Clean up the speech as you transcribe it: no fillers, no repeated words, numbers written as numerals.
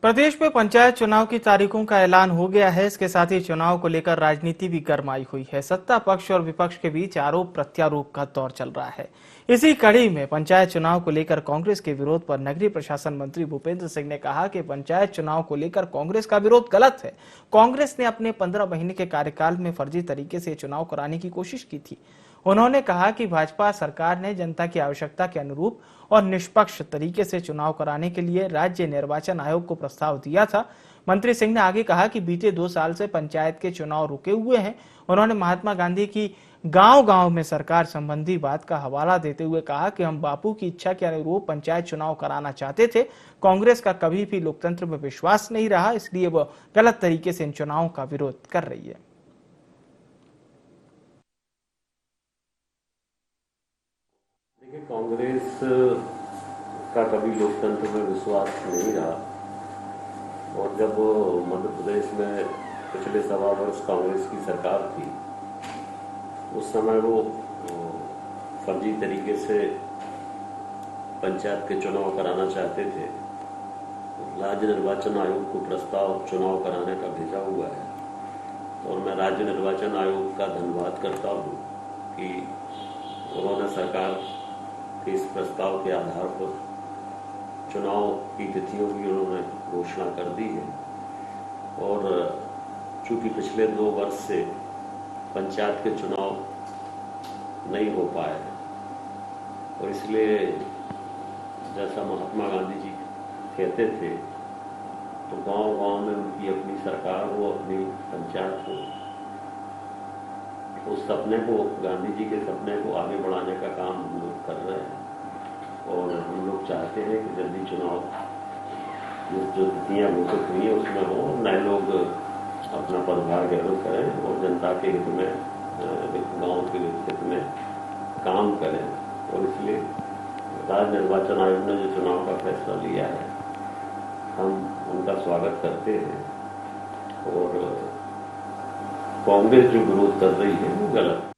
प्रदेश में पंचायत चुनाव की तारीखों का ऐलान हो गया है। इसके साथ ही चुनाव को लेकर राजनीति भी गरमाई हुई है। सत्ता पक्ष और विपक्ष के बीच आरोप प्रत्यारोप का दौर चल रहा है। इसी कड़ी में पंचायत चुनाव को लेकर कांग्रेस के विरोध पर नगरीय प्रशासन मंत्री भूपेंद्र सिंह ने कहा कि पंचायत चुनाव को लेकर कांग्रेस का विरोध गलत है। कांग्रेस ने अपने 15 महीने के कार्यकाल में फर्जी तरीके से चुनाव कराने की कोशिश की थी। उन्होंने कहा कि भाजपा सरकार ने जनता की आवश्यकता के अनुरूप और निष्पक्ष तरीके से चुनाव कराने के लिए राज्य निर्वाचन आयोग को प्रस्ताव दिया था। मंत्री सिंह ने आगे कहा कि बीते 2 साल से पंचायत के चुनाव रुके हुए हैं। उन्होंने महात्मा गांधी की गांव-गांव में सरकार संबंधी बात का हवाला देते हुए कहा कि हम बापू की इच्छा के अनुरूप पंचायत चुनाव कराना चाहते थे। कांग्रेस का कभी भी लोकतंत्र में विश्वास नहीं रहा, इसलिए वह गलत तरीके से इन चुनावों का विरोध कर रही है। देखिए, कांग्रेस का कभी लोकतंत्र में विश्वास नहीं रहा और जब मध्य प्रदेश में पिछले 1.25 वर्ष कांग्रेस की सरकार थी, उस समय वो फर्जी तरीके से पंचायत के चुनाव कराना चाहते थे। राज्य निर्वाचन आयोग को प्रस्ताव चुनाव कराने का भेजा हुआ है और मैं राज्य निर्वाचन आयोग का धन्यवाद करता हूँ कि उन्होंने सरकार के इस प्रस्ताव के आधार पर चुनाव की तिथियों की उन्होंने घोषणा कर दी है। और चूंकि पिछले 2 वर्ष से पंचायत के चुनाव नहीं हो पाए और इसलिए जैसा महात्मा गांधी जी कहते थे, तो गांव-गांव में उनकी अपनी सरकार हो, अपनी पंचायत हो, उस सपने को, गांधी जी के सपने को आगे बढ़ाने का काम हम लोग कर रहे हैं और हम लोग चाहते हैं कि जल्दी चुनाव जो तिथियाँ घोषित हुई है उसमें हो, नए लोग अपना पदभार ग्रहण करें और जनता के हित में, गांव के हित में काम करें। और इसलिए राज्य निर्वाचन आयोग ने जो चुनाव का फैसला लिया है, हम उनका स्वागत करते हैं और कांग्रेस जो विरोध कर रही है वो गलत है।